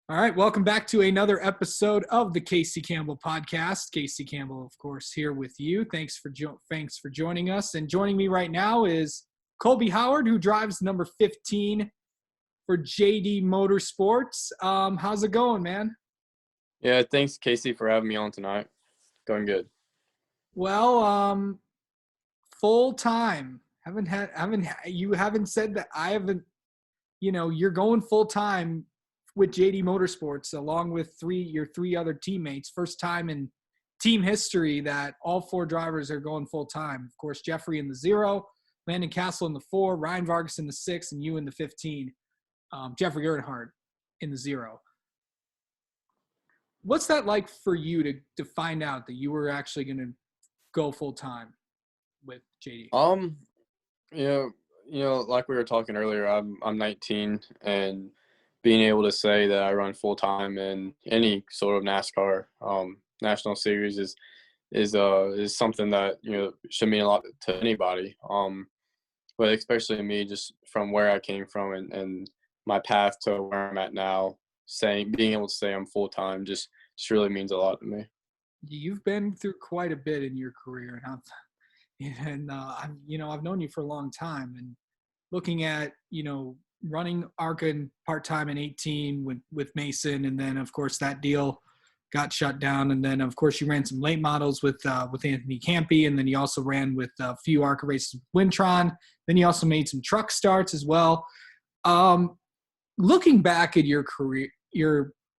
All right, welcome back to another episode of the Casey Campbell podcast. Casey Campbell, of course, here with you. Thanks for joining us. And joining me right now is Colby Howard, who drives number 15 for JD Motorsports. How's it going, man? Yeah, thanks, Casey, for having me on tonight. Going good. Well, full time. You haven't said that. I haven't. You're going full time with JD Motorsports, along with your three other teammates. First time in team history that all four drivers are going full time. Of course, Jeffrey in the 0, Landon Castle in the 4, Ryan Vargas in the 6, and you in the 15. Jeffrey Earnhardt in the 0. What's that like for you to find out that you were actually going to go full time with JD? Like we were talking earlier, I'm 19, and being able to say that I run full time in any sort of NASCAR national series is something that should mean a lot to anybody. But especially me, just from where I came from and my path to where I'm at now, being able to say I'm full time just really means a lot to me. You've been through quite a bit in your career, and I've known you for a long time, and looking at running ARCA part-time in 18 with Mason, and then of course that deal got shut down, and then of course you ran some late models with Anthony Campy, and then you also ran with a few ARCA races with Wintron. Then you also made some truck starts as well. Looking back at your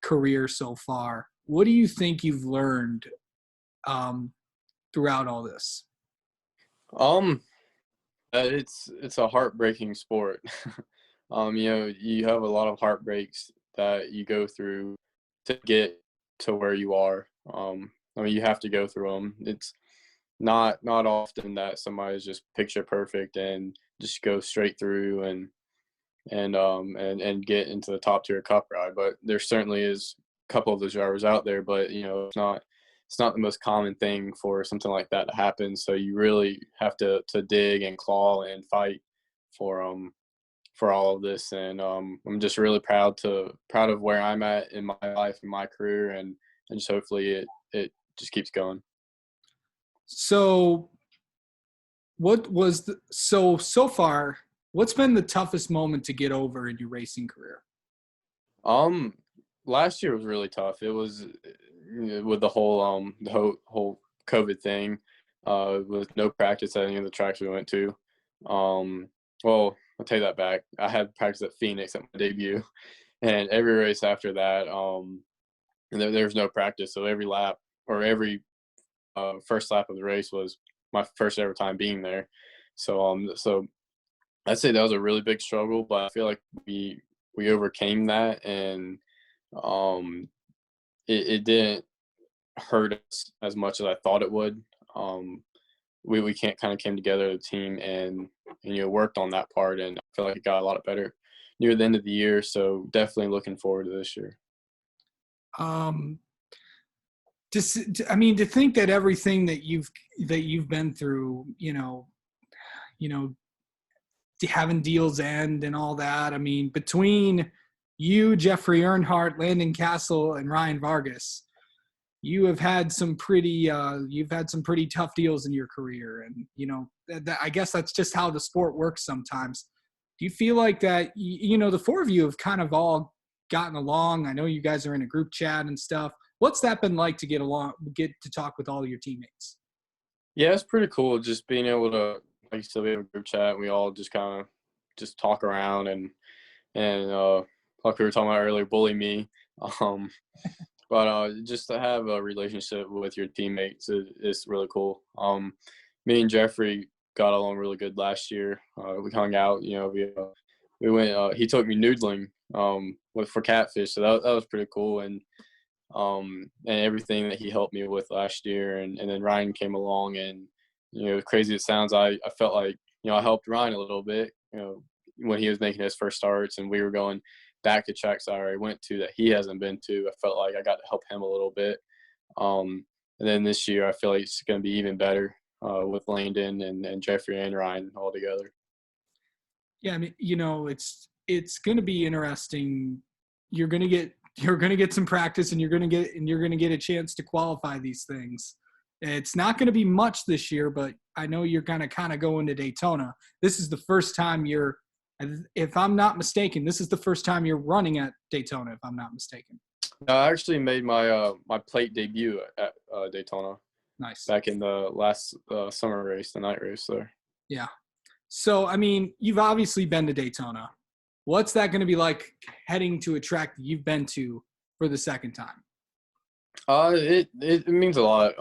career so far, what do you think you've learned throughout all this? It's a heartbreaking sport. You have a lot of heartbreaks that you go through to get to where you are. You have to go through them. It's not often that somebody's just picture perfect and just go straight through and get into the top tier cup ride. But there certainly is a couple of those drivers out there, but it's not the most common thing for something like that to happen. So you really have to dig and claw and fight for all of this. And I'm just really proud of where I'm at in my life and my career, and just hopefully it just keeps going. So what was so far, what's been the toughest moment to get over in your racing career? Last year was really tough. It was with the whole COVID thing, with no practice at any of the tracks we went to. Well, I'll take that back. I had practice at Phoenix at my debut, and every race after that, there was no practice. So every lap or every first lap of the race was my first ever time being there. So I'd say that was a really big struggle, but I feel like we overcame that, and it didn't hurt us as much as I thought it would. We kind of came together as a team and worked on that part, and I feel like it got a lot better near the end of the year. So definitely looking forward to this year. To think that everything that you've been through, having deals end and all that. I mean, between you, Jeffrey Earnhardt, Landon Castle, and Ryan Vargas, you have had some pretty tough deals in your career, and I guess that's just how the sport works sometimes. Do you feel like that? The four of you have kind of all gotten along. I know you guys are in a group chat and stuff. What's that been like to get to talk with all of your teammates? Yeah, it's pretty cool just being able to, like you said, we have a group chat. And we all just kind of just talk around and like we were talking about earlier, bully me. But just to have a relationship with your teammates is really cool. Me and Jeffrey got along really good last year. We hung out. We went. He took me noodling for catfish, so that was pretty cool. And everything that he helped me with last year, and then Ryan came along, and crazy it sounds, I felt like I helped Ryan a little bit. When he was making his first starts, and we were going back to tracks I already went to that he hasn't been to. I felt like I got to help him a little bit. And then this year, I feel like it's going to be even better with Landon and Jeffrey and Ryan all together. Yeah, I mean, it's going to be interesting. You're going to get you're going to get some practice, and you're going to get a chance to qualify these things. It's not going to be much this year, but I know you're going to kind of go into Daytona. This is the first time if I'm not mistaken, this is the first time you're running at Daytona, if I'm not mistaken. I actually made my my plate debut at Daytona. Nice. Back in the last summer race, the night race there. Yeah. So, I mean, you've obviously been to Daytona. What's that going to be like heading to a track that you've been to for the second time? It means a lot.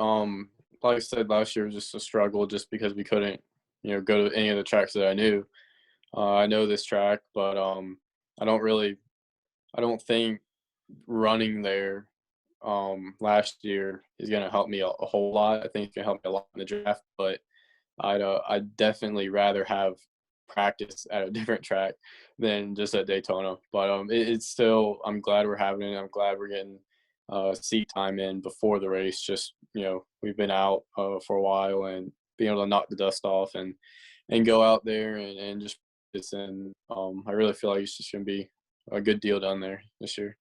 Like I said, last year was just a struggle just because we couldn't, go to any of the tracks that I knew. I know this track, but I don't think running there last year is going to help me a whole lot. I think it's going to help me a lot in the draft, but I'd definitely rather have practice at a different track than just at Daytona. But it's still, I'm glad we're having it. I'm glad we're getting seat time in before the race. Just, we've been out for a while, and being able to knock the dust off and go out there and just practice. And I really feel like it's just going to be a good deal down there this year.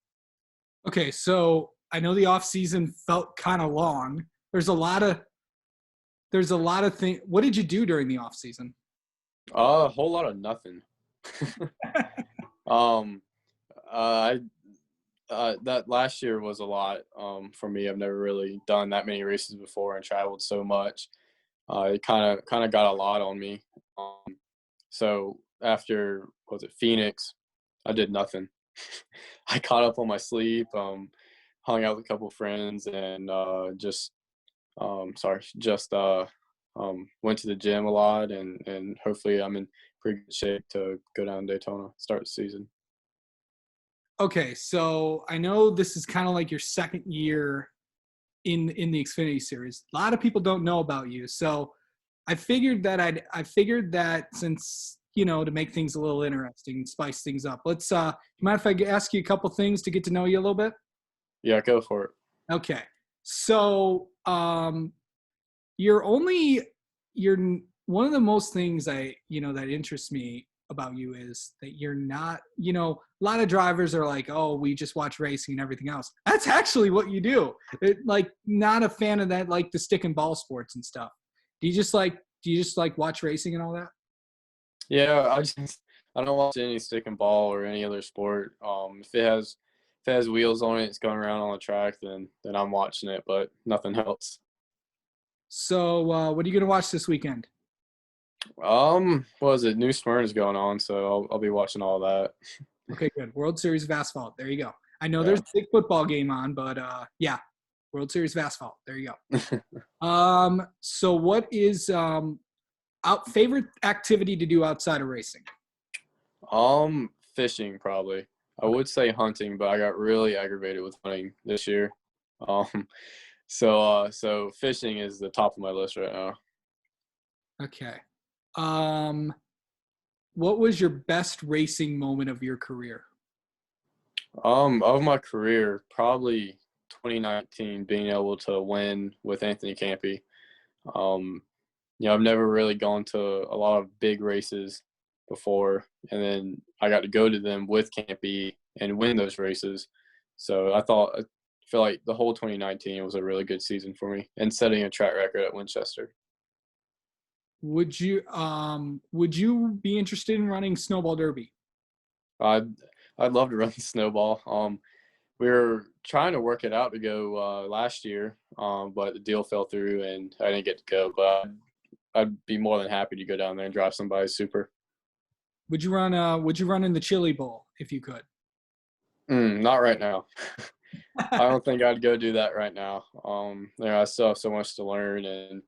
Okay, so I know the off season felt kind of long. There's a lot of things. What did you do during the off season? A whole lot of nothing. That last year was a lot for me. I've never really done that many races before and traveled so much. It kind of got a lot on me. So after Phoenix, I did nothing. I caught up on my sleep, hung out with a couple friends, and just went to the gym a lot, and hopefully I'm in pretty good shape to go down to Daytona, start the season. Okay, so I know this is kind of like your second year in the Xfinity Series. A lot of people don't know about you, so I figured that since to make things a little interesting, spice things up. Let's you mind if I ask you a couple things to get to know you a little bit? Yeah, go for it. Okay, so you're one of the most things that interests me about you is that you're not, a lot of drivers are like, oh, we just watch racing and everything else. That's actually what you do. Not a fan of that, like the stick and ball sports and stuff. Do you just like watch racing and all that? Yeah, I don't watch any stick and ball or any other sport. If it has wheels on it, it's going around on the track, then I'm watching it, but nothing else. So what are you gonna watch this weekend? What was it? New Smyrna's going on, so I'll be watching all that. Okay, good. World Series of Asphalt. There you go. I know Yeah. there's a big football game on, but yeah, World Series of Asphalt. There you go. So what is favorite activity to do outside of racing? Fishing probably. I would say hunting, but I got really aggravated with hunting this year. So fishing is the top of my list right now. Okay. What was your best racing moment of your career? Of my career, probably 2019, being able to win with Anthony Campy. I've never really gone to a lot of big races before, and then I got to go to them with Campy and win those races. So I feel like the whole 2019 was a really good season for me, and setting a track record at Winchester. Would you be interested in running Snowball Derby? I'd love to run the Snowball. We were trying to work it out to go last year, but the deal fell through and I didn't get to go. But I'd be more than happy to go down there and drive somebody's super. Would you run in the Chili Bowl if you could? Not right now. I don't think I'd go do that right now. I still have so much to learn, and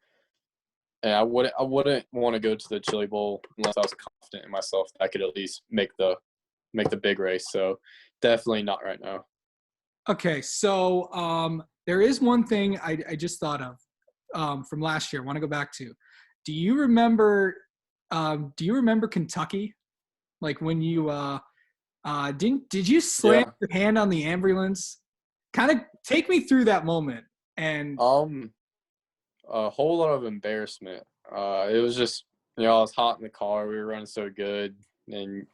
I wouldn't want to go to the Chili Bowl unless I was confident in myself that I could at least make the big race. So definitely not right now. Okay, so there is one thing I just thought of from last year. I want to go back to. Do you remember Kentucky? Like when you did you slam your hand on the ambulance? Kind of take me through that moment. And a whole lot of embarrassment. It was just I was hot in the car. We were running so good, and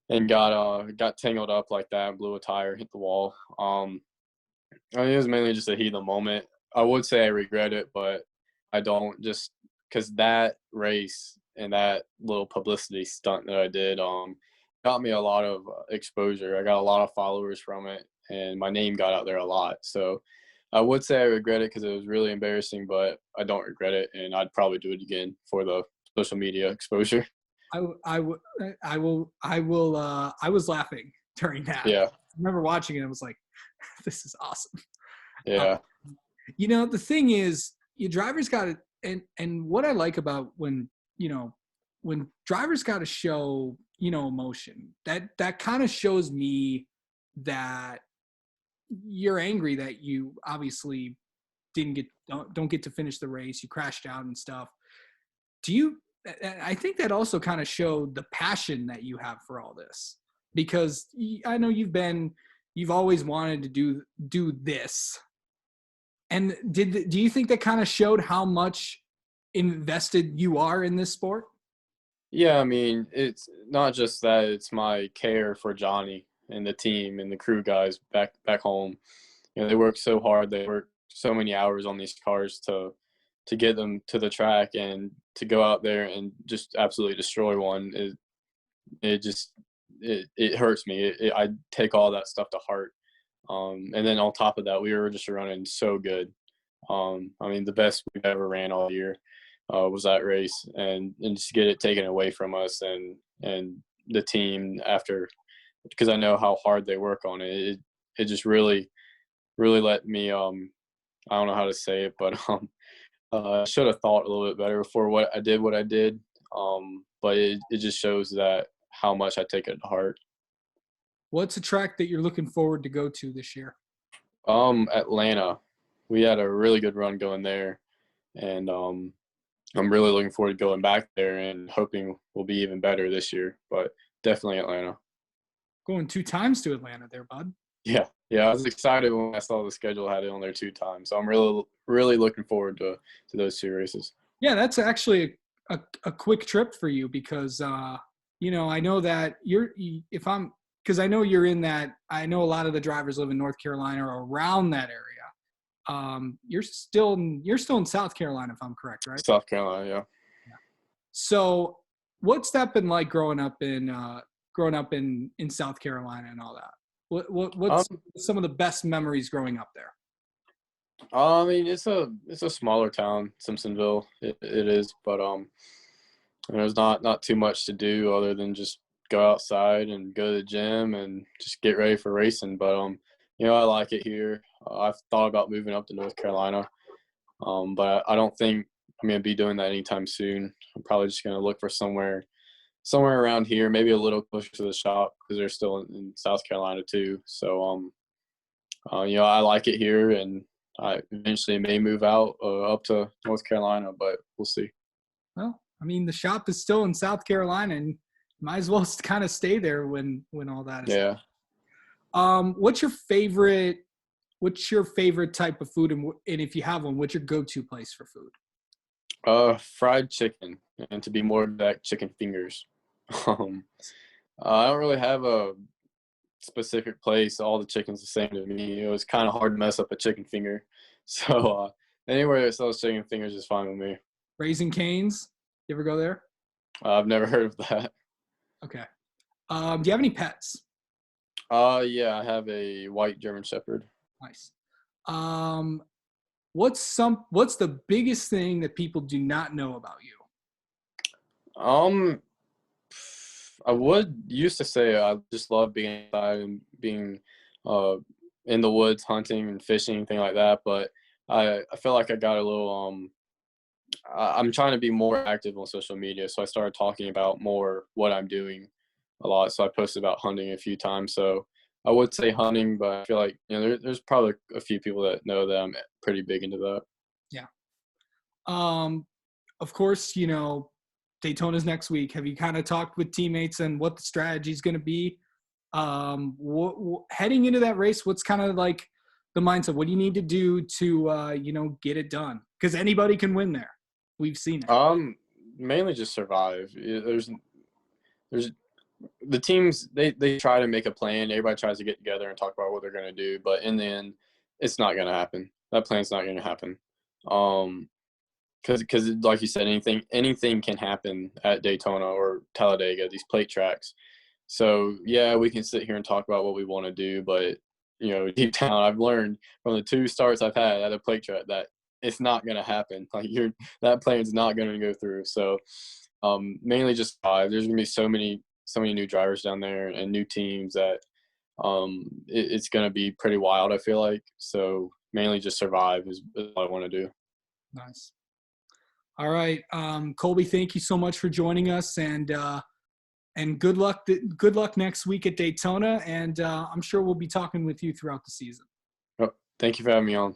and got tangled up like that and blew a tire, hit the wall. I mean, it was mainly just a heat of the moment. I would say I regret it, but I don't, just because that race and that little publicity stunt that I did got me a lot of exposure. I got a lot of followers from it, and my name got out there a lot. So I would say I regret it because it was really embarrassing, but I don't regret it, and I'd probably do it again for the social media exposure. I was laughing during that. Yeah, I remember watching it. I was like, this is awesome. yeah, The thing is, your drivers got to, and what I like about when drivers got to show, emotion, that kind of shows me that you're angry that you obviously don't get to finish the race. You crashed out and stuff. I think that also kind of showed the passion that you have for all this, because I know you've always wanted to do this. And do you think that kind of showed how much invested you are in this sport? yeah. I mean, it's not just that; it's my care for Johnny and the team and the crew guys back home. They work so hard. They work so many hours on these cars to get them to the track, and to go out there and just absolutely destroy one. It hurts me. I take all that stuff to heart. And then on top of that, we were just running so good. I mean, the best we've ever ran all year was that race, and just get it taken away from us and the team after, because I know how hard they work on it. It just really let me I don't know how to say it, but I should have thought a little bit better before what I did. But it just shows that how much I take it to heart. What's a track that you're looking forward to go to this year? Atlanta. We had a really good run going there, and I'm really looking forward to going back there and hoping we'll be even better this year. But definitely Atlanta. Going 2 times to Atlanta there, bud. Yeah. I was excited when I saw the schedule had it on there 2 times, so I'm really looking forward to those 2 races. Yeah, that's actually a quick trip for you, because I know that because I know you're in that. I know a lot of the drivers live in North Carolina or around that area. You're still in South Carolina, if I'm correct, right? South Carolina, yeah. So, what's that been like growing up in South Carolina and all that? What's some of the best memories growing up there? I mean, it's a smaller town, Simpsonville. It is, but there's not too much to do other than just go outside and go to the gym and just get ready for racing. But I like it here. I've thought about moving up to North Carolina, but I don't think I'm gonna be doing that anytime soon. I'm probably just gonna look for somewhere around here, maybe a little closer to the shop, because they're still in South Carolina too. So I like it here, and I eventually may move out up to North Carolina, but we'll see. Well, I mean, the shop is still in South Carolina, and might as well kind of stay there when all that is. Yeah. What's your favorite type of food, and if you have one, what's your go-to place for food? Fried chicken, and to be more exact, chicken fingers. I don't really have a specific place. All the chicken's the same to me. It was kind of hard to mess up a chicken finger, so anywhere that sells chicken fingers is fine with me. Raising Cane's, you ever go there? I've never heard of that. Okay. Do you have any pets? Yeah, I have a white German Shepherd. Nice. What's the biggest thing that people do not know about you? I would used to say I just love being outside and being in the woods, hunting and fishing, things like that. But I feel like I got a little I'm trying to be more active on social media, so I started talking about more what I'm doing a lot. So I posted about hunting a few times. So I would say hunting, but I feel like there's probably a few people that know that I'm pretty big into that. Yeah. Of course, Daytona's next week. Have you kind of talked with teammates and what the strategy is going to be? Heading into that race, what's kind of like the mindset? What do you need to do to get it done? Because anybody can win there. We've seen it. Mainly just survive. There's the teams they try to make a plan. Everybody tries to get together and talk about what they're going to do, but in the end, it's not going to happen. That plan's not going to happen. Because like you said, anything can happen at Daytona or Talladega, these plate tracks. So yeah, we can sit here and talk about what we want to do, but deep down, I've learned from the 2 starts I've had at a plate track that it's not going to happen. Like that plan's not going to go through. So mainly just 5. There's going to be so many new drivers down there and new teams that it's going to be pretty wild, I feel like. So mainly just survive is what I want to do. Nice. All right. Colby, thank you so much for joining us, and good luck next week at Daytona. And I'm sure we'll be talking with you throughout the season. Oh, thank you for having me on.